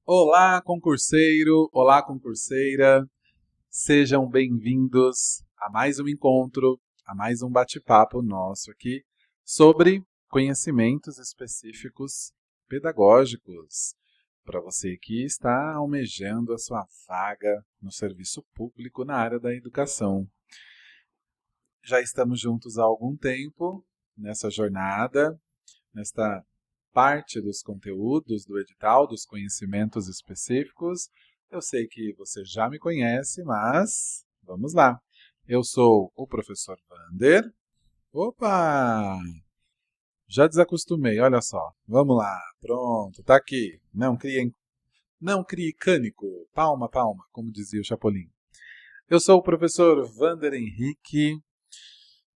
Olá, concurseiro! Olá, concurseira! Sejam bem-vindos a mais um encontro, a mais um bate-papo nosso aqui sobre conhecimentos específicos pedagógicos para você que está almejando a sua vaga no serviço público na área da educação. Já estamos juntos há algum tempo nessa jornada, nesta parte dos conteúdos do edital, dos conhecimentos específicos. Eu sei que você já me conhece, mas vamos lá. Eu sou o professor Vander. Opa! Já desacostumei, olha só. Vamos lá, pronto, tá aqui. Não crie cânico. Palma, palma, como dizia o Chapolin. Eu sou o professor Vander Henrique.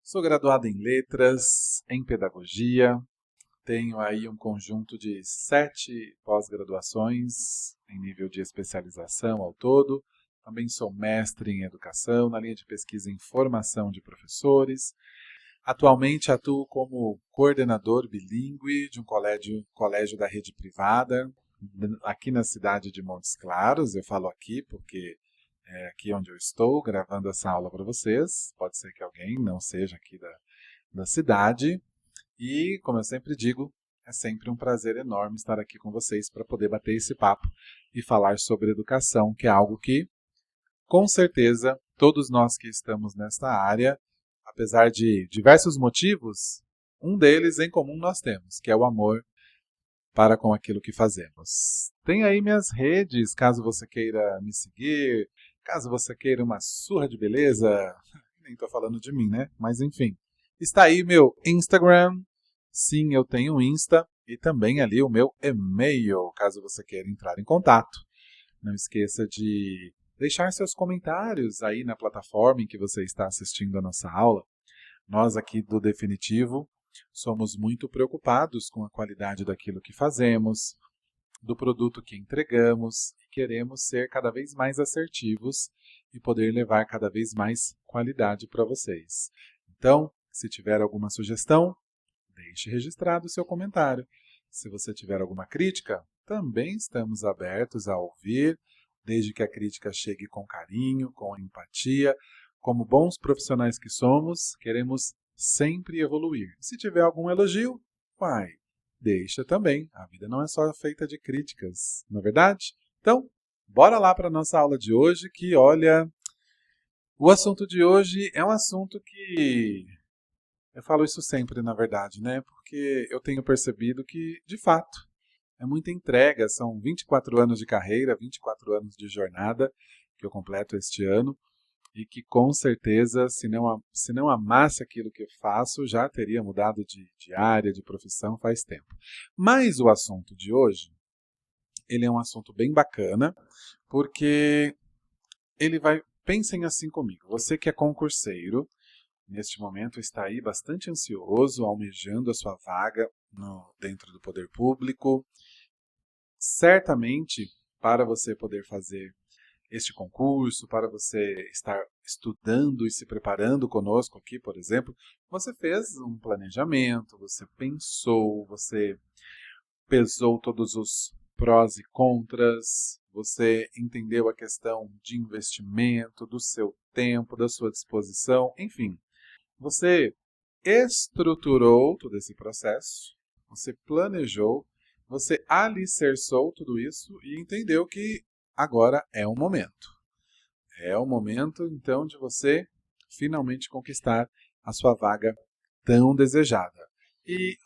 Sou graduado em letras, em pedagogia. Tenho aí um conjunto de 7 pós-graduações em nível de especialização ao todo. Também sou mestre em educação, na linha de pesquisa em formação de professores. Atualmente atuo como coordenador bilíngue de um colégio da rede privada, aqui na cidade de Montes Claros. Eu falo aqui porque é aqui onde eu estou gravando essa aula para vocês. Pode ser que alguém não seja aqui da cidade. E, como eu sempre digo, é sempre um prazer enorme estar aqui com vocês para poder bater esse papo e falar sobre educação, que é algo que, com certeza, todos nós que estamos nesta área, apesar de diversos motivos, um deles em comum nós temos, que é o amor para com aquilo que fazemos. Tem aí minhas redes, caso você queira me seguir, caso você queira uma surra de beleza, nem estou falando de mim, né? Mas enfim, está aí meu Instagram. Sim, eu tenho um Insta e também ali o meu e-mail, caso você queira entrar em contato. Não esqueça de deixar seus comentários aí na plataforma em que você está assistindo a nossa aula. Nós aqui do Definitivo somos muito preocupados com a qualidade daquilo que fazemos, do produto que entregamos e queremos ser cada vez mais assertivos e poder levar cada vez mais qualidade para vocês. Então, se tiver alguma sugestão, deixe registrado o seu comentário. Se você tiver alguma crítica, também estamos abertos a ouvir, desde que a crítica chegue com carinho, com empatia. Como bons profissionais que somos, queremos sempre evoluir. Se tiver algum elogio, deixa também. A vida não é só feita de críticas, não é verdade? Então, bora lá para a nossa aula de hoje, que olha, o assunto de hoje é um assunto que eu falo isso sempre, na verdade, né? Porque eu tenho percebido que, de fato, é muita entrega. São 24 anos de carreira, 24 anos de jornada que eu completo este ano e que, com certeza, se não amasse aquilo que eu faço, já teria mudado de área, de profissão faz tempo. Mas o assunto de hoje, ele é um assunto bem bacana, porque ele vai... Pensem assim comigo, você que é concurseiro, neste momento está aí bastante ansioso, almejando a sua vaga dentro do poder público. Certamente, para você poder fazer este concurso, para você estar estudando e se preparando conosco aqui, por exemplo, você fez um planejamento, você pensou, você pesou todos os prós e contras, você entendeu a questão de investimento, do seu tempo, da sua disposição, enfim. Você estruturou todo esse processo, você planejou, você alicerçou tudo isso e entendeu que agora é o momento. É o momento, então, de você finalmente conquistar a sua vaga tão desejada. E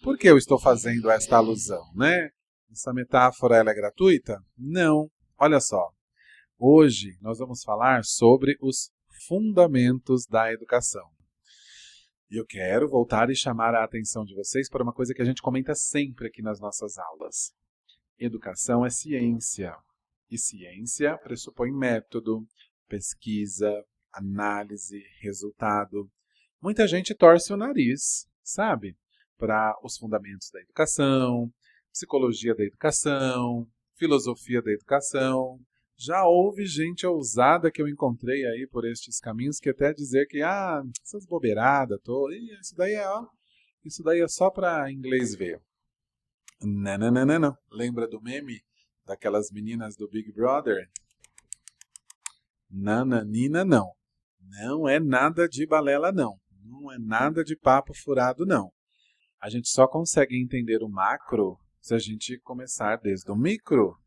por que eu estou fazendo esta alusão, né? Essa metáfora ela é gratuita? Não. Olha só. Hoje nós vamos falar sobre os fundamentos da educação. E eu quero voltar e chamar a atenção de vocês para uma coisa que a gente comenta sempre aqui nas nossas aulas. Educação é ciência. E ciência pressupõe método, pesquisa, análise, resultado. Muita gente torce o nariz, sabe? Para os fundamentos da educação, psicologia da educação, filosofia da educação. Já houve gente ousada que eu encontrei aí por estes caminhos que até dizer que, essas bobeiradas, isso daí é só para inglês ver. Não, não, não, não, não. Lembra do meme daquelas meninas do Big Brother? Nananina, não. Não é nada de balela, não. Não é nada de papo furado, não. A gente só consegue entender o macro se a gente começar desde o micro.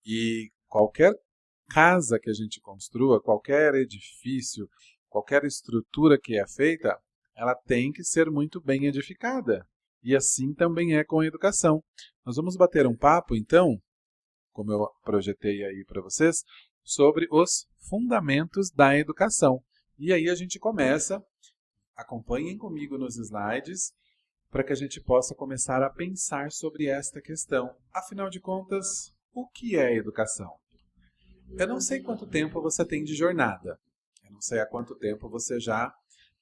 E qualquer casa que a gente construa, qualquer edifício, qualquer estrutura que é feita, ela tem que ser muito bem edificada. E assim também é com a educação. Nós vamos bater um papo, então, como eu projetei aí para vocês, sobre os fundamentos da educação. E aí a gente começa, acompanhem comigo nos slides, para que a gente possa começar a pensar sobre esta questão. Afinal de contas, o que é educação? Eu não sei quanto tempo você tem de jornada. Eu não sei há quanto tempo você já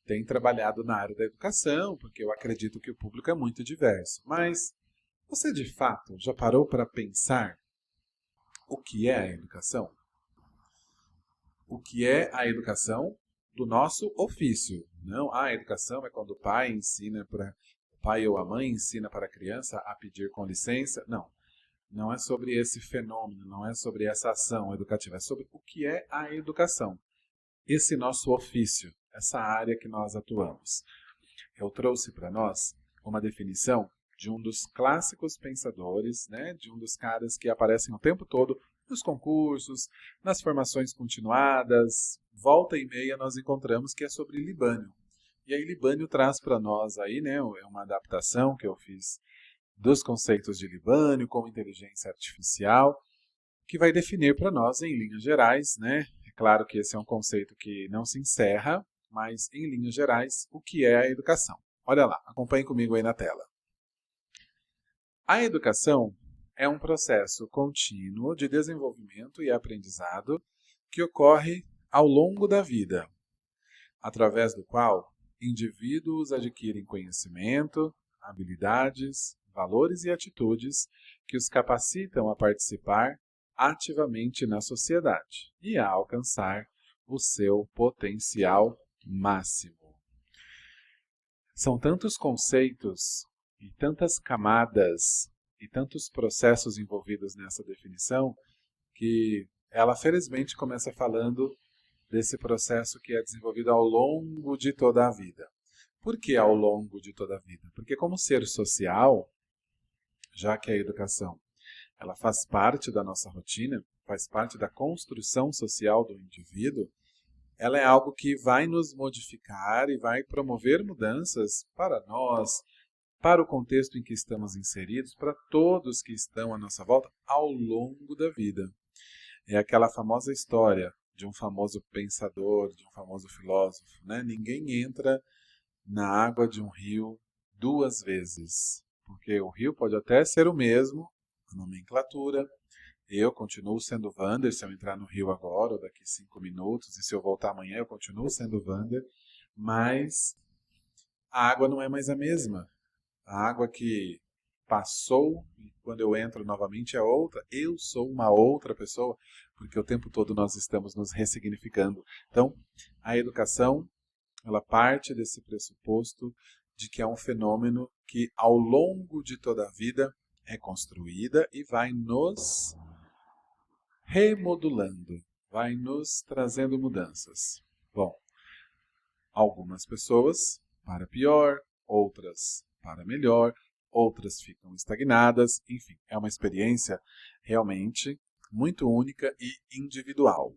tem trabalhado na área da educação, porque eu acredito que o público é muito diverso. Mas você, de fato, já parou para pensar o que é a educação? O que é a educação do nosso ofício? Não, a educação é quando o pai ensina para o pai ou a mãe ensina para a criança a pedir com licença. Não, não é sobre esse fenômeno, não é sobre essa ação educativa, é sobre o que é a educação. Esse nosso ofício, essa área que nós atuamos. Eu trouxe para nós uma definição de um dos clássicos pensadores, né, de um dos caras que aparecem o tempo todo nos concursos, nas formações continuadas, volta e meia nós encontramos que é sobre Libânio. E aí Libânio traz para nós aí, né, é uma adaptação que eu fiz dos conceitos de Libânio como inteligência artificial, que vai definir para nós em linhas gerais, né? É claro que esse é um conceito que não se encerra, mas em linhas gerais, o que é a educação? Olha lá, acompanhe comigo aí na tela. A educação é um processo contínuo de desenvolvimento e aprendizado que ocorre ao longo da vida, através do qual indivíduos adquirem conhecimento, habilidades, valores e atitudes que os capacitam a participar ativamente na sociedade e a alcançar o seu potencial máximo. São tantos conceitos e tantas camadas e tantos processos envolvidos nessa definição que ela felizmente começa falando desse processo que é desenvolvido ao longo de toda a vida. Por que ao longo de toda a vida? Porque como ser social, já que a educação ela faz parte da nossa rotina, faz parte da construção social do indivíduo, ela é algo que vai nos modificar e vai promover mudanças para nós, para o contexto em que estamos inseridos, para todos que estão à nossa volta ao longo da vida. É aquela famosa história de um famoso pensador, de um famoso filósofo, né? Ninguém entra na água de um rio duas vezes, porque o rio pode até ser o mesmo, a nomenclatura. Eu continuo sendo Wander se eu entrar no rio agora, ou daqui 5 minutos, e se eu voltar amanhã eu continuo sendo Wander, mas a água não é mais a mesma. A água que passou e quando eu entro novamente é outra, eu sou uma outra pessoa, porque o tempo todo nós estamos nos ressignificando. Então, a educação, ela parte desse pressuposto de que é um fenômeno que ao longo de toda a vida é construída e vai nos remodulando, vai nos trazendo mudanças. Bom, algumas pessoas para pior, outras para melhor, outras ficam estagnadas, enfim, é uma experiência realmente muito única e individual.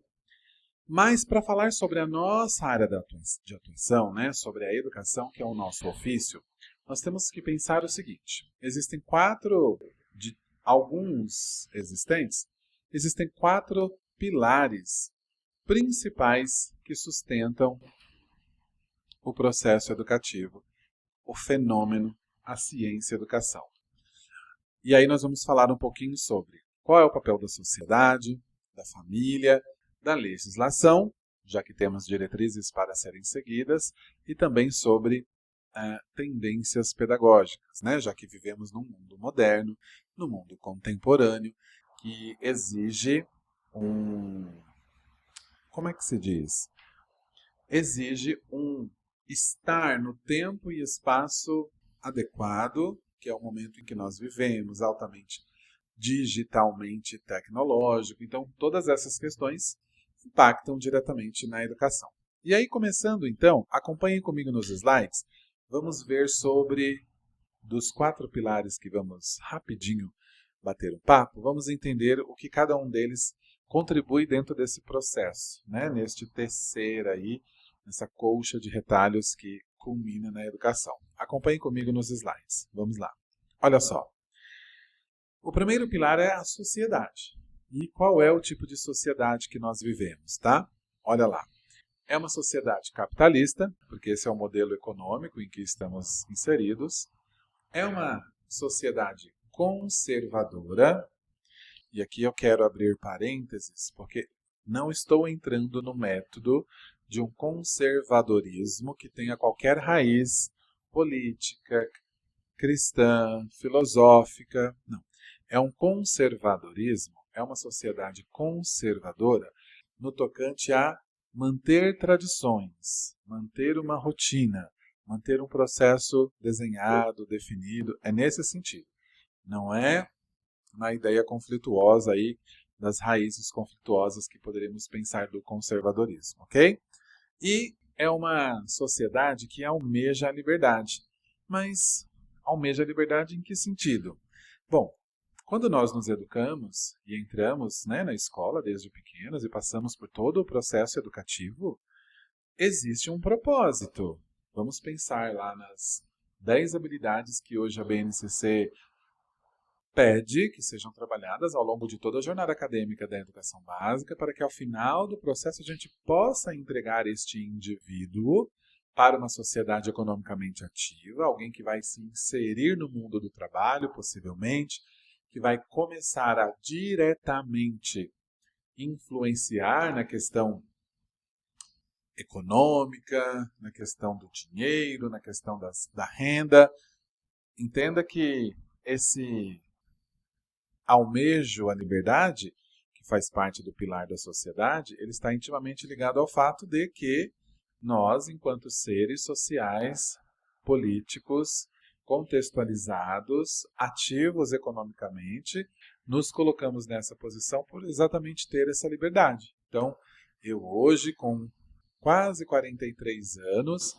Mas para falar sobre a nossa área de atuação, né, sobre a educação, que é o nosso ofício, nós temos que pensar o seguinte: existem quatro pilares principais que sustentam o processo educativo, o fenômeno, a ciência e a educação. E aí nós vamos falar um pouquinho sobre qual é o papel da sociedade, da família, da legislação, já que temos diretrizes para serem seguidas, e também sobre tendências pedagógicas, né? Já que vivemos num mundo moderno, num mundo contemporâneo, que exige como é que se diz? Exige um estar no tempo e espaço adequado, que é o momento em que nós vivemos, altamente digitalmente tecnológico. Então, todas essas questões impactam diretamente na educação. E aí, começando então, acompanhem comigo nos slides, vamos ver sobre, dos 4 pilares que vamos rapidinho bater um papo, vamos entender o que cada um deles contribui dentro desse processo, né? Neste tecer aí, nessa colcha de retalhos que culmina na educação. Acompanhem comigo nos slides. Vamos lá. Olha só. O primeiro pilar é a sociedade. E qual é o tipo de sociedade que nós vivemos, tá? Olha lá. É uma sociedade capitalista, porque esse é o modelo econômico em que estamos inseridos. É uma sociedade conservadora. E aqui eu quero abrir parênteses, porque não estou entrando no método de um conservadorismo que tenha qualquer raiz política, cristã, filosófica. Não. É um conservadorismo, é uma sociedade conservadora no tocante a manter tradições, manter uma rotina, manter um processo desenhado, definido. É nesse sentido. Não é na ideia conflituosa aí, das raízes conflituosas que poderíamos pensar do conservadorismo, ok? E é uma sociedade que almeja a liberdade. Mas almeja a liberdade em que sentido? Bom, quando nós nos educamos e entramos, né, na escola desde pequenos e passamos por todo o processo educativo, existe um propósito. Vamos pensar lá nas 10 habilidades que hoje a BNCC pede que sejam trabalhadas ao longo de toda a jornada acadêmica da educação básica, para que ao final do processo a gente possa entregar este indivíduo para uma sociedade economicamente ativa, alguém que vai se inserir no mundo do trabalho, possivelmente, que vai começar a diretamente influenciar na questão econômica, na questão do dinheiro, na questão da renda. Entenda que esse almejo a liberdade, que faz parte do pilar da sociedade, ele está intimamente ligado ao fato de que nós, enquanto seres sociais, políticos, contextualizados, ativos economicamente, nos colocamos nessa posição por exatamente ter essa liberdade. Então, eu hoje, com quase 43 anos,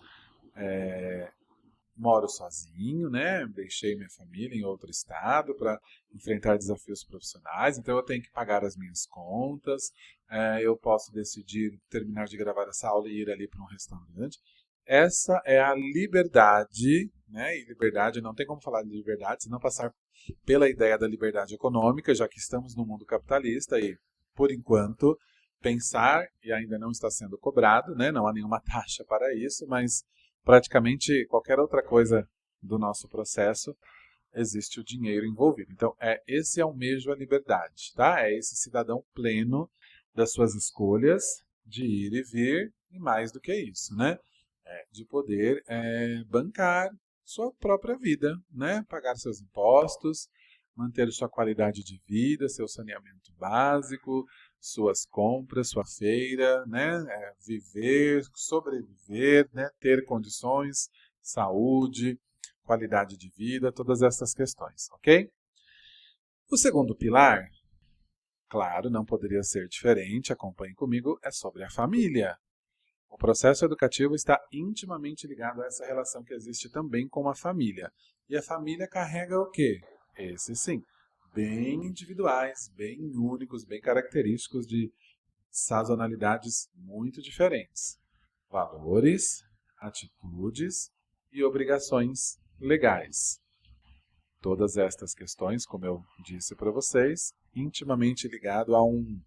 moro sozinho, né? Deixei minha família em outro estado para enfrentar desafios profissionais, então eu tenho que pagar as minhas contas, eu posso decidir terminar de gravar essa aula e ir ali para um restaurante. Essa é a liberdade, né? E liberdade, não tem como falar de liberdade se não passar pela ideia da liberdade econômica, já que estamos no mundo capitalista e, por enquanto, pensar, e ainda não está sendo cobrado, né? Não há nenhuma taxa para isso, mas praticamente qualquer outra coisa do nosso processo existe o dinheiro envolvido. Então, esse almejo a liberdade, tá? É esse cidadão pleno das suas escolhas, de ir e vir, e mais do que isso, né? De poder bancar sua própria vida, né? Pagar seus impostos, manter sua qualidade de vida, seu saneamento básico, suas compras, sua feira, né? Viver, sobreviver, né? Ter condições, saúde, qualidade de vida, todas essas questões, ok? O segundo pilar, claro, não poderia ser diferente, acompanhe comigo, é sobre a família. O processo educativo está intimamente ligado a essa relação que existe também com a família. E a família carrega o quê? Esse sim, bem individuais, bem únicos, bem característicos de sazonalidades muito diferentes. Valores, atitudes e obrigações legais. Todas estas questões, como eu disse para vocês, intimamente ligado a um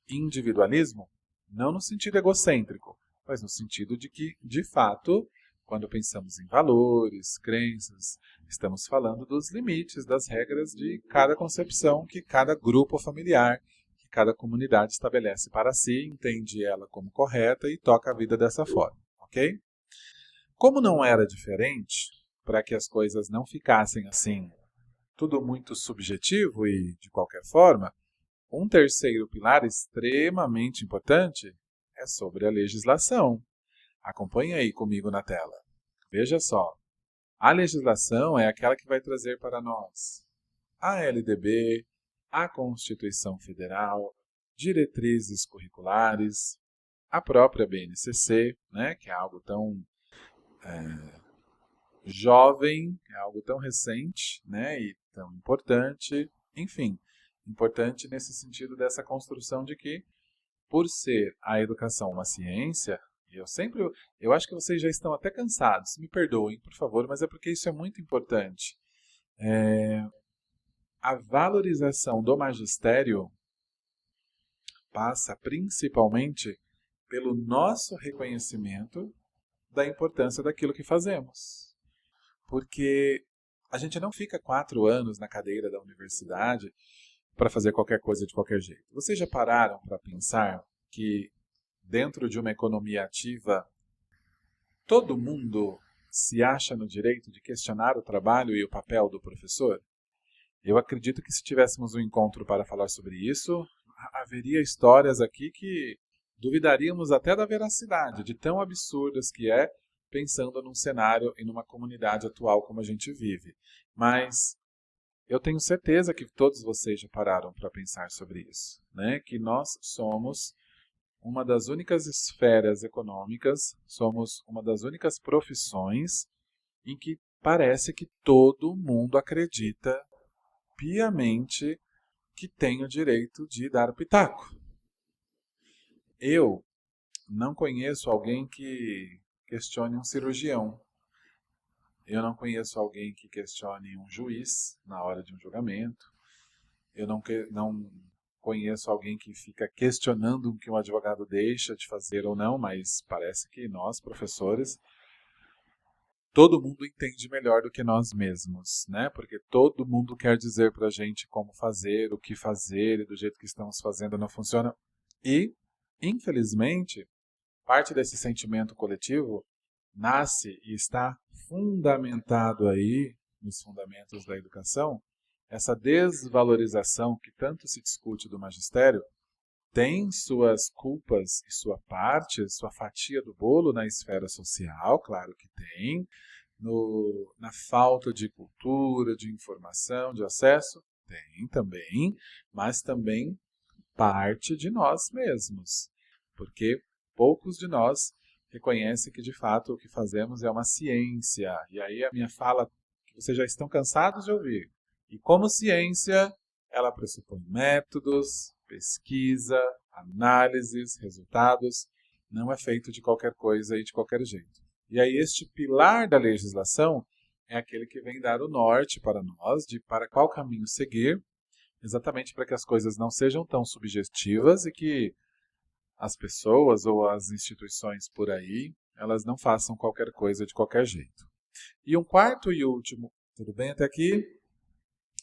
individualismo, não no sentido egocêntrico, mas no sentido de que, de fato, quando pensamos em valores, crenças, estamos falando dos limites, das regras de cada concepção que cada grupo familiar, que cada comunidade estabelece para si, entende ela como correta e toca a vida dessa forma, ok? Como não era diferente, para que as coisas não ficassem assim, tudo muito subjetivo e de qualquer forma, um terceiro pilar extremamente importante é sobre a legislação. Acompanhe aí comigo na tela. Veja só, a legislação é aquela que vai trazer para nós a LDB, a Constituição Federal, diretrizes curriculares, a própria BNCC, né, que é algo tão jovem, é algo tão recente, né, e tão importante, enfim, importante nesse sentido dessa construção de que, por ser a educação uma ciência, eu acho que vocês já estão até cansados, me perdoem, por favor, mas é porque isso é muito importante. A valorização do magistério passa principalmente pelo nosso reconhecimento da importância daquilo que fazemos. Porque a gente não fica 4 anos na cadeira da universidade para fazer qualquer coisa de qualquer jeito. Vocês já pararam para pensar que dentro de uma economia ativa, todo mundo se acha no direito de questionar o trabalho e o papel do professor? Eu acredito que se tivéssemos um encontro para falar sobre isso, haveria histórias aqui que duvidaríamos até da veracidade, de tão absurdas que é, pensando num cenário e numa comunidade atual como a gente vive. Mas eu tenho certeza que todos vocês já pararam para pensar sobre isso, né? Que nós somos uma das únicas esferas econômicas, somos uma das únicas profissões em que parece que todo mundo acredita piamente que tem o direito de dar o pitaco. Eu não conheço alguém que questione um cirurgião. Eu não conheço alguém que questione um juiz na hora de um julgamento. Eu não conheço alguém que fica questionando o que um advogado deixa de fazer ou não, mas parece que nós, professores, todo mundo entende melhor do que nós mesmos, né? Porque todo mundo quer dizer para a gente como fazer, o que fazer, e do jeito que estamos fazendo não funciona. E, infelizmente, parte desse sentimento coletivo nasce e está fundamentado aí nos fundamentos da educação. Essa desvalorização que tanto se discute do magistério tem suas culpas e sua parte, sua fatia do bolo na esfera social, claro que tem, na falta de cultura, de informação, de acesso, tem também, mas também parte de nós mesmos, porque poucos de nós reconhecem que de fato o que fazemos é uma ciência. E aí a minha fala, que vocês já estão cansados de ouvir, e como ciência, ela pressupõe métodos, pesquisa, análises, resultados, não é feito de qualquer coisa e de qualquer jeito. E aí este pilar da legislação é aquele que vem dar o norte para nós, de para qual caminho seguir, exatamente para que as coisas não sejam tão subjetivas e que as pessoas ou as instituições por aí, elas não façam qualquer coisa de qualquer jeito. E um quarto e último, tudo bem até aqui?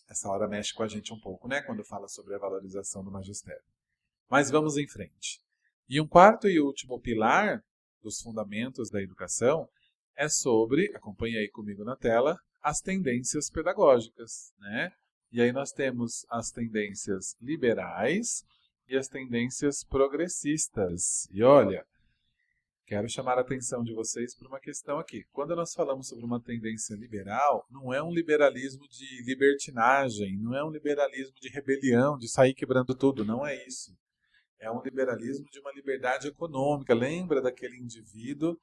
Essa hora mexe com a gente um pouco, né? Quando fala sobre a valorização do magistério. Mas vamos em frente. E um quarto e último pilar dos fundamentos da educação é sobre, acompanhe aí comigo na tela, as tendências pedagógicas, né? E aí nós temos as tendências liberais e as tendências progressistas. E olha, quero chamar a atenção de vocês para uma questão aqui. Quando nós falamos sobre uma tendência liberal, não é um liberalismo de libertinagem, não é um liberalismo de rebelião, de sair quebrando tudo, não é isso. É um liberalismo de uma liberdade econômica. Lembra daquele indivíduo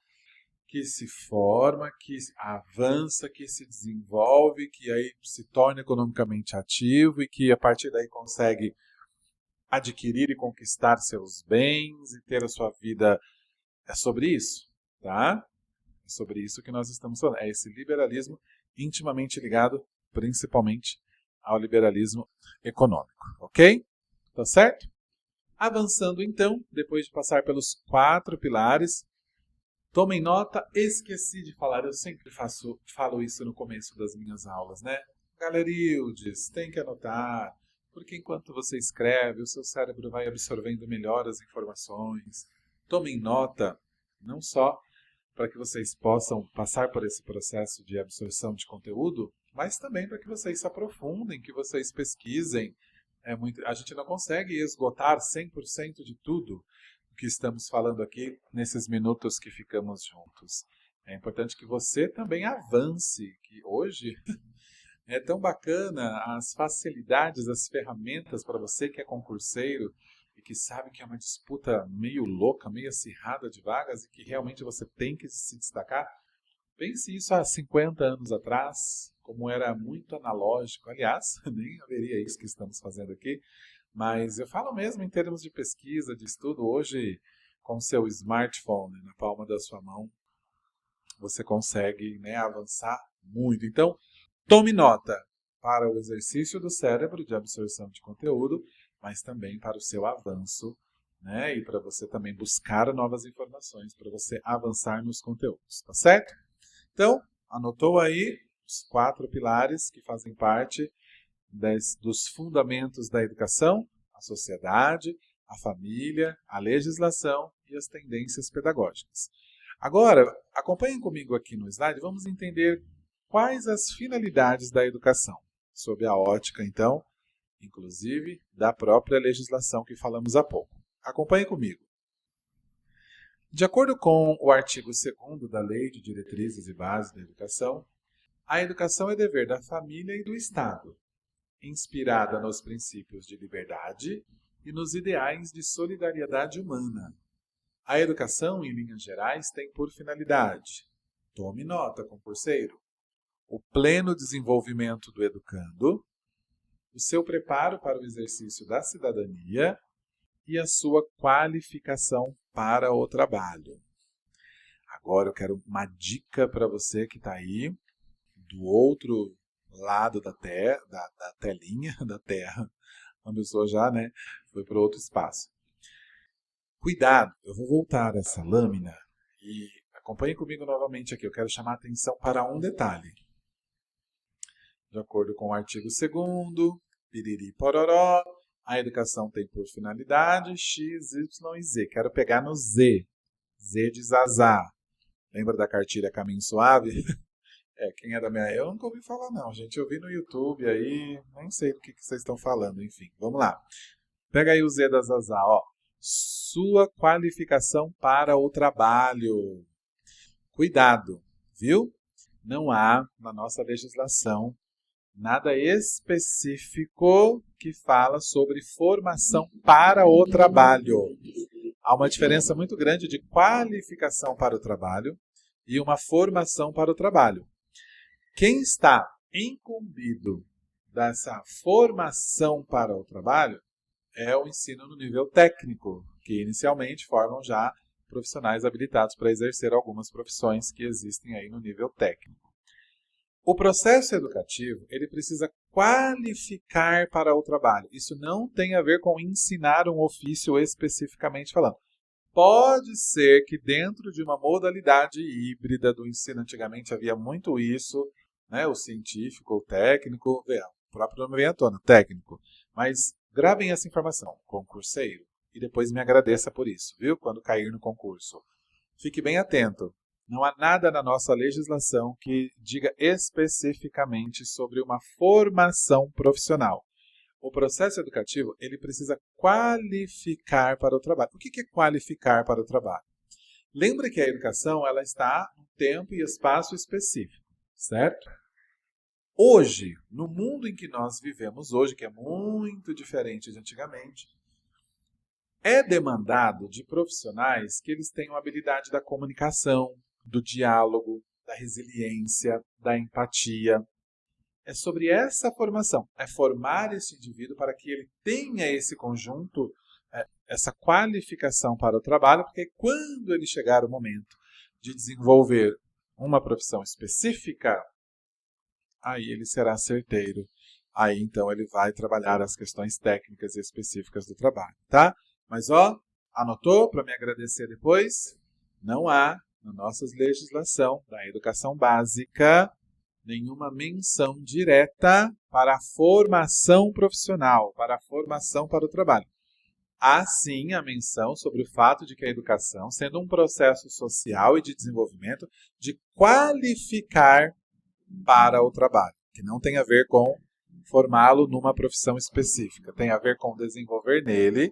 que se forma, que avança, que se desenvolve, que aí se torna economicamente ativo e que a partir daí consegue adquirir e conquistar seus bens e ter a sua vida. É sobre isso, tá? É sobre isso que nós estamos falando. É esse liberalismo intimamente ligado, principalmente, ao liberalismo econômico, ok? Tá certo? Avançando então, depois de passar pelos 4 pilares, tomem nota, esqueci de falar, eu sempre falo isso no começo das minhas aulas, né? Galerildes, tem que anotar, porque enquanto você escreve, o seu cérebro vai absorvendo melhor as informações. Tomem nota, não só para que vocês possam passar por esse processo de absorção de conteúdo, mas também para que vocês se aprofundem, que vocês pesquisem. A gente não consegue esgotar 100% de tudo o que estamos falando aqui nesses minutos que ficamos juntos. É importante que você também avance, que hoje É tão bacana as facilidades, as ferramentas para você que é concurseiro e que sabe que é uma disputa meio louca, meio acirrada de vagas e que realmente você tem que se destacar. Pense isso há 50 anos atrás, como era muito analógico. Aliás, nem haveria isso que estamos fazendo aqui, mas eu falo mesmo em termos de pesquisa, de estudo. Hoje, com seu smartphone na palma da sua mão, você consegue, né, avançar muito. Então, tome nota para o exercício do cérebro de absorção de conteúdo, mas também para o seu avanço, né, e para você também buscar novas informações, para você avançar nos conteúdos, tá certo? Então, anotou aí os 4 pilares que fazem parte dos fundamentos da educação: a sociedade, a família, a legislação e as tendências pedagógicas. Agora, acompanhem comigo aqui no slide, vamos entender quais as finalidades da educação, sob a ótica, então, inclusive, da própria legislação que falamos há pouco. Acompanhem comigo. De acordo com o artigo 2º da Lei de Diretrizes e Bases da Educação, a educação é dever da família e do Estado, inspirada nos princípios de liberdade e nos ideais de solidariedade humana. A educação, em linhas gerais, tem por finalidade, tome nota, concurseiro, o pleno desenvolvimento do educando, o seu preparo para o exercício da cidadania e a sua qualificação para o trabalho. Agora eu quero uma dica para você que está aí do outro lado da telinha, da Terra. A pessoa já, né, foi para outro espaço. Cuidado, eu vou voltar essa lâmina e acompanhe comigo novamente aqui. Eu quero chamar a atenção para um detalhe. De acordo com o artigo 2º, piriri pororó, a educação tem por finalidade X, Y e Z. Quero pegar no Z. Z de Zazá. Lembra da cartilha Caminho Suave? Quem é da minha... Eu nunca ouvi falar não, gente. Eu vi no YouTube aí, nem sei do que vocês estão falando. Enfim, vamos lá. Pega aí o Z da Zazá, ó. Sua qualificação para o trabalho. Cuidado, viu? Não há na nossa legislação nada específico que fala sobre formação para o trabalho. Há uma diferença muito grande de qualificação para o trabalho e uma formação para o trabalho. Quem está incumbido dessa formação para o trabalho é o ensino no nível técnico, que inicialmente formam já profissionais habilitados para exercer algumas profissões que existem aí no nível técnico. O processo educativo, ele precisa qualificar para o trabalho. Isso não tem a ver com ensinar um ofício especificamente falando. Pode ser que dentro de uma modalidade híbrida do ensino, antigamente havia muito isso, né? O científico, o técnico, o próprio nome vem à tona, técnico. Mas gravem essa informação, concurseiro, e depois me agradeça por isso, viu? Quando cair no concurso. Fique bem atento. Não há nada na nossa legislação que diga especificamente sobre uma formação profissional. O processo educativo, ele precisa qualificar para o trabalho. O que é qualificar para o trabalho? Lembra que a educação ela está em tempo e espaço específico, certo? Hoje, no mundo em que nós vivemos hoje, que é muito diferente de antigamente, é demandado de profissionais que eles tenham habilidade da comunicação, do diálogo, da resiliência, da empatia. É sobre essa formação, é formar esse indivíduo para que ele tenha esse conjunto, essa qualificação para o trabalho, porque quando ele chegar o momento de desenvolver uma profissão específica, aí ele será certeiro. Aí então ele vai trabalhar as questões técnicas e específicas do trabalho, tá? Mas ó, anotou para me agradecer depois? Não há na nossa legislação da educação básica nenhuma menção direta para a formação profissional, para a formação para o trabalho. Há sim a menção sobre o fato de que a educação, sendo um processo social e de desenvolvimento, de qualificar para o trabalho, que não tem a ver com formá-lo numa profissão específica, tem a ver com desenvolver nele,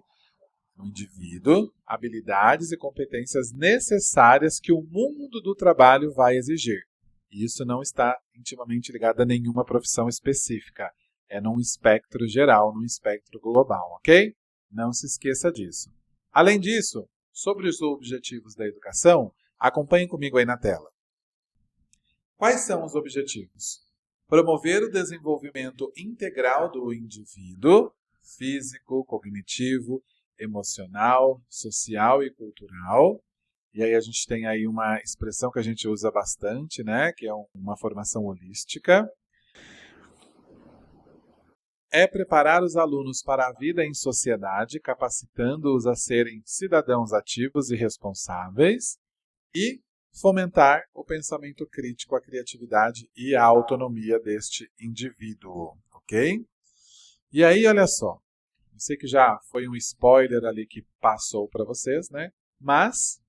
no indivíduo, habilidades e competências necessárias que o mundo do trabalho vai exigir. E isso não está intimamente ligado a nenhuma profissão específica. É num espectro geral, num espectro global, ok? Não se esqueça disso. Além disso, sobre os objetivos da educação, acompanhem comigo aí na tela. Quais são os objetivos? Promover o desenvolvimento integral do indivíduo, físico, cognitivo, emocional, social e cultural. E aí a gente tem aí uma expressão que a gente usa bastante, né? Que é uma formação holística. É preparar os alunos para a vida em sociedade, capacitando-os a serem cidadãos ativos e responsáveis. E fomentar o pensamento crítico, a criatividade e a autonomia deste indivíduo, ok? E aí, olha só, eu sei que já foi um spoiler ali que passou para vocês, né? Mas,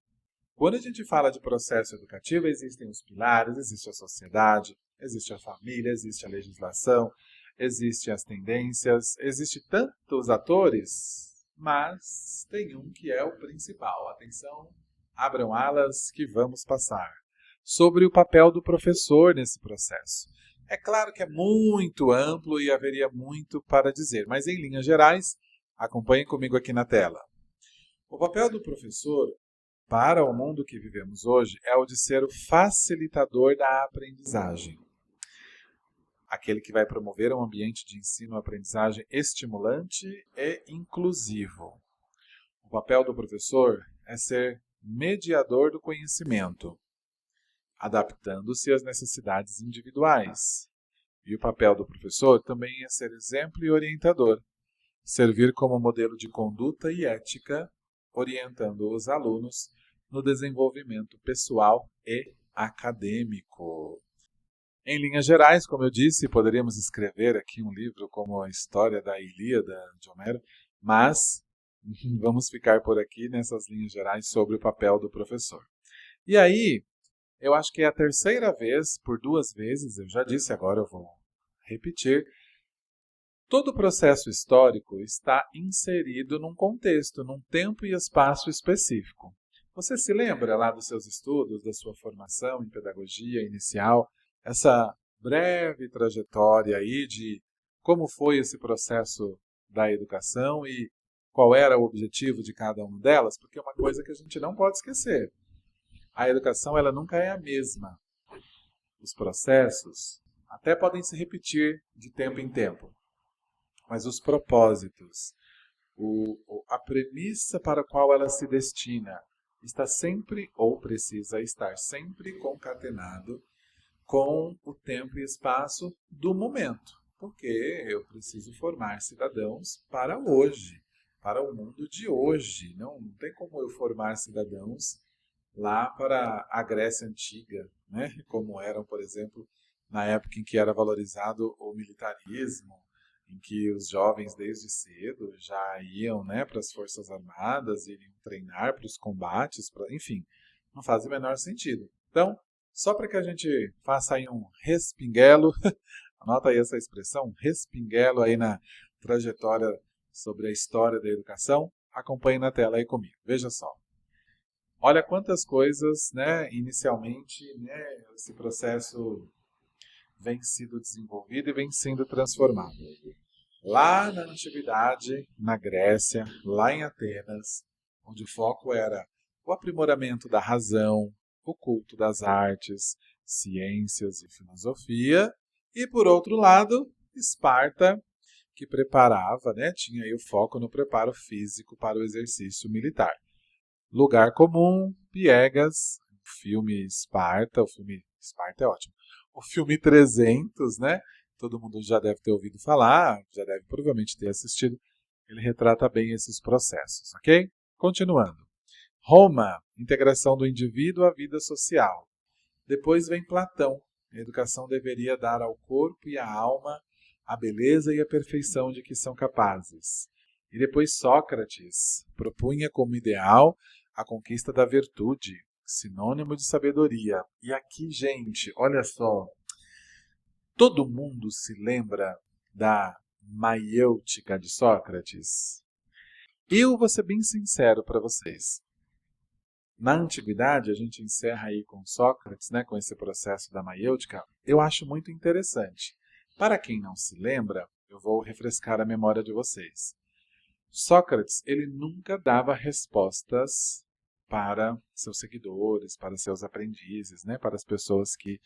quando a gente fala de processo educativo, existem os pilares, existe a sociedade, existe a família, existe a legislação, existem as tendências, existem tantos atores, mas tem um que é o principal. Atenção, abram alas que vamos passar. Sobre o papel do professor nesse processo. É claro que é muito amplo e haveria muito para dizer, mas em linhas gerais, acompanhem comigo aqui na tela. O papel do professor para o mundo que vivemos hoje é o de ser o facilitador da aprendizagem. Aquele que vai promover um ambiente de ensino-aprendizagem estimulante e inclusivo. O papel do professor é ser mediador do conhecimento, adaptando-se às necessidades individuais. E o papel do professor também é ser exemplo e orientador, servir como modelo de conduta e ética, orientando os alunos no desenvolvimento pessoal e acadêmico. Em linhas gerais, como eu disse, poderíamos escrever aqui um livro como a história da Ilíada de Homero, mas vamos ficar por aqui nessas linhas gerais sobre o papel do professor. E aí, eu acho que é a terceira vez, por 2 vezes, eu já disse, agora eu vou repetir, todo o processo histórico está inserido num contexto, num tempo e espaço específico. Você se lembra lá dos seus estudos, da sua formação em pedagogia inicial, essa breve trajetória aí de como foi esse processo da educação e qual era o objetivo de cada uma delas? Porque é uma coisa que a gente não pode esquecer. A educação ela nunca é a mesma. Os processos até podem se repetir de tempo em tempo, mas os propósitos, a premissa para a qual ela se destina, está sempre ou precisa estar sempre concatenado com o tempo e espaço do momento, porque eu preciso formar cidadãos para hoje, para o mundo de hoje. Não tem como eu formar cidadãos lá para a Grécia Antiga, né? Como eram, por exemplo, na época em que era valorizado o militarismo, em que os jovens desde cedo já iam, né, para as Forças Armadas, iriam treinar para os combates, enfim, não faz o menor sentido. Então, só para que a gente faça aí um respinguelo, anota aí essa expressão, respinguelo aí na trajetória sobre a história da educação, acompanhe na tela aí comigo. Veja só. Olha quantas coisas, né, inicialmente, né, esse processo vem sendo desenvolvido e vem sendo transformado. Lá na antiguidade, na Grécia, lá em Atenas, onde o foco era o aprimoramento da razão, o culto das artes, ciências e filosofia, e por outro lado, Esparta, que preparava, né, tinha aí o foco no preparo físico para o exercício militar. Lugar comum, piegas, o filme Esparta é ótimo. O filme 300, né? Todo mundo já deve ter ouvido falar, já deve provavelmente ter assistido. Ele retrata bem esses processos, ok? Continuando. Roma, integração do indivíduo à vida social. Depois vem Platão. A educação deveria dar ao corpo e à alma a beleza e a perfeição de que são capazes. E depois Sócrates propunha como ideal a conquista da virtude, sinônimo de sabedoria. E aqui, gente, olha só, todo mundo se lembra da maiêutica de Sócrates? Eu vou ser bem sincero para vocês. Na antiguidade, a gente encerra aí com Sócrates, né, com esse processo da maiêutica, eu acho muito interessante. Para quem não se lembra, eu vou refrescar a memória de vocês. Sócrates, ele nunca dava respostas para seus seguidores, para seus aprendizes, né, para as pessoas que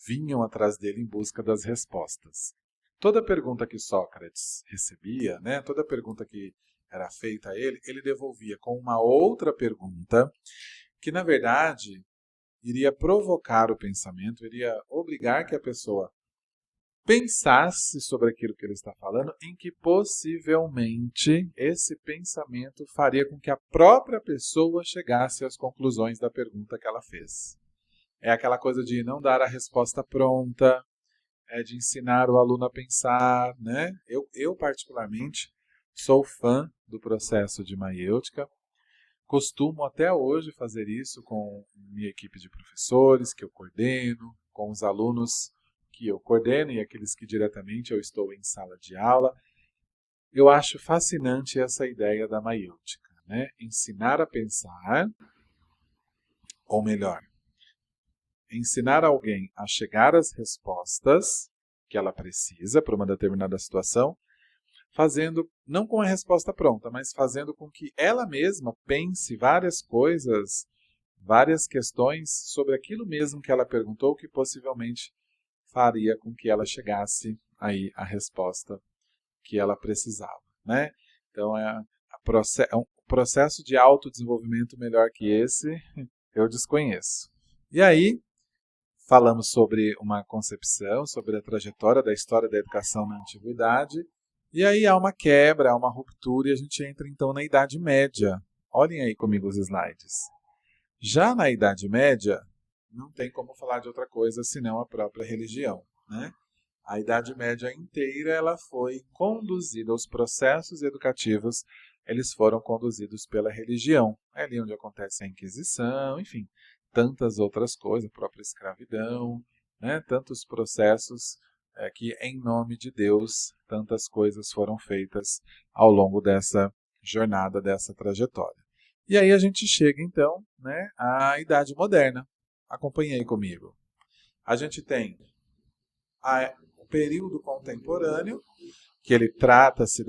vinham atrás dele em busca das respostas. Toda pergunta que Sócrates recebia, né, toda pergunta que era feita a ele, ele devolvia com uma outra pergunta que, na verdade, iria provocar o pensamento, iria obrigar que a pessoa pensasse sobre aquilo que ele está falando, em que possivelmente esse pensamento faria com que a própria pessoa chegasse às conclusões da pergunta que ela fez. É aquela coisa de não dar a resposta pronta, é de ensinar o aluno a pensar, né? Eu particularmente, sou fã do processo de maiêutica. Costumo até hoje fazer isso com minha equipe de professores, que eu coordeno, com os alunos que eu coordeno e aqueles que diretamente eu estou em sala de aula. Eu acho fascinante essa ideia da maiêutica, né? Ensinar a pensar, ou melhor, ensinar alguém a chegar às respostas que ela precisa para uma determinada situação, fazendo, não com a resposta pronta, mas fazendo com que ela mesma pense várias coisas, várias questões sobre aquilo mesmo que ela perguntou, que possivelmente faria com que ela chegasse aí à resposta que ela precisava, né? Então, um processo de autodesenvolvimento melhor que esse, eu desconheço. E aí, falamos sobre uma concepção, sobre a trajetória da história da educação na antiguidade, e aí há uma quebra, há uma ruptura, e a gente entra então na Idade Média. Olhem aí comigo os slides. Já na Idade Média, não tem como falar de outra coisa senão a própria religião, né? A Idade Média inteira ela foi conduzida, os processos educativos eles foram conduzidos pela religião. É ali onde acontece a Inquisição, enfim, tantas outras coisas, a própria escravidão, né? Tantos processos que, em nome de Deus, tantas coisas foram feitas ao longo dessa jornada, dessa trajetória. E aí a gente chega, então, né, à Idade Moderna. Acompanhe aí comigo. A gente tem o período contemporâneo, que ele trata-se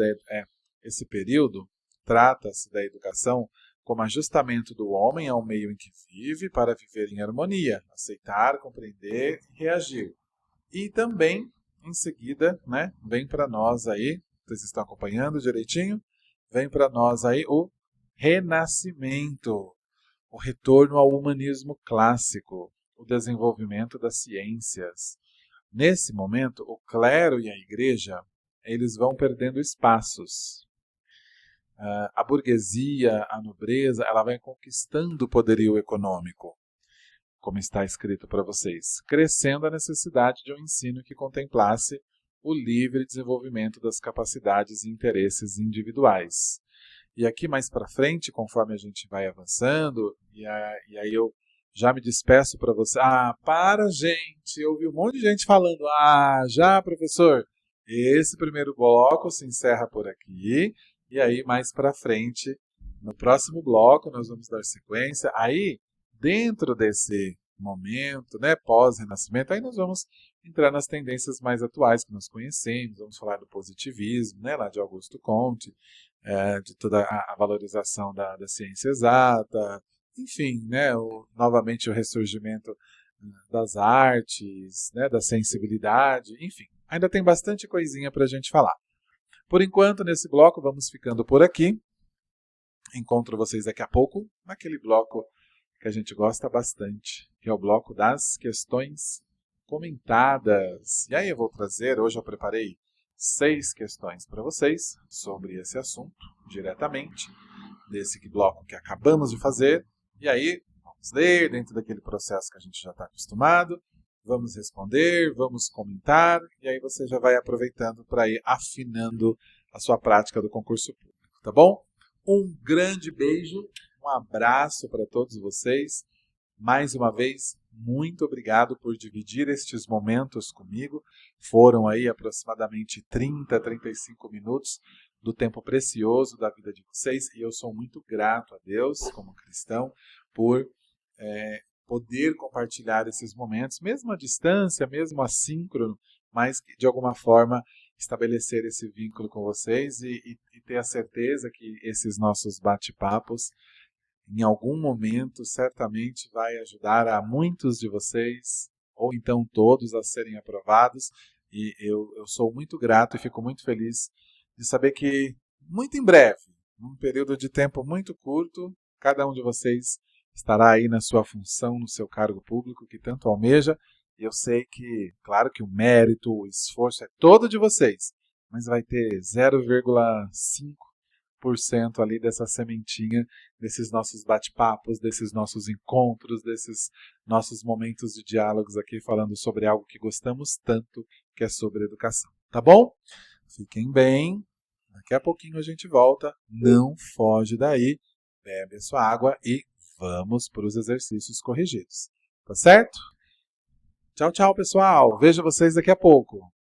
esse período trata-se da educação como ajustamento do homem ao meio em que vive para viver em harmonia, aceitar, compreender e reagir. E também, em seguida, né, vem para nós aí, vocês estão acompanhando direitinho? Vem para nós aí o Renascimento, o retorno ao humanismo clássico, o desenvolvimento das ciências. Nesse momento, o clero e a igreja, eles vão perdendo espaços. A burguesia, a nobreza, ela vai conquistando o poderio econômico, como está escrito para vocês, crescendo a necessidade de um ensino que contemplasse o livre desenvolvimento das capacidades e interesses individuais. E aqui mais para frente, conforme a gente vai avançando, e aí eu já me despeço para você. Para, gente! Eu ouvi um monte de gente falando. Já, professor! Esse primeiro bloco se encerra por aqui. E aí, mais para frente, no próximo bloco, nós vamos dar sequência. Aí, dentro desse momento, né, pós-renascimento, aí nós vamos entrar nas tendências mais atuais que nós conhecemos. Vamos falar do positivismo, né, lá de Augusto Comte, de toda a valorização da ciência exata, enfim, né, novamente o ressurgimento das artes, né, da sensibilidade, enfim. Ainda tem bastante coisinha para a gente falar. Por enquanto, nesse bloco, vamos ficando por aqui. Encontro vocês daqui a pouco naquele bloco que a gente gosta bastante, que é o bloco das questões comentadas. E aí eu vou trazer, hoje eu preparei 6 questões para vocês sobre esse assunto, diretamente, desse bloco que acabamos de fazer. E aí, vamos ler dentro daquele processo que a gente já está acostumado, vamos responder, vamos comentar, e aí você já vai aproveitando para ir afinando a sua prática do concurso público, tá bom? Um grande beijo, um abraço para todos vocês. Mais uma vez, muito obrigado por dividir estes momentos comigo. Foram aí aproximadamente 30, 35 minutos do tempo precioso da vida de vocês e eu sou muito grato a Deus como cristão por poder compartilhar esses momentos, mesmo à distância, mesmo assíncrono, mas que, de alguma forma, estabelecer esse vínculo com vocês e ter a certeza que esses nossos bate-papos, em algum momento, certamente vai ajudar a muitos de vocês, ou então todos, a serem aprovados. E eu sou muito grato e fico muito feliz de saber que, muito em breve, num período de tempo muito curto, cada um de vocês estará aí na sua função, no seu cargo público que tanto almeja. E eu sei que, claro que o mérito, o esforço é todo de vocês, mas vai ter 0,5% ali dessa sementinha, desses nossos bate-papos, desses nossos encontros, desses nossos momentos de diálogos aqui, falando sobre algo que gostamos tanto, que é sobre educação. Tá bom? Fiquem bem. Daqui a pouquinho a gente volta. Não foge daí. Bebe a sua água e vamos para os exercícios corrigidos. Tá certo? Tchau, tchau, pessoal. Vejo vocês daqui a pouco.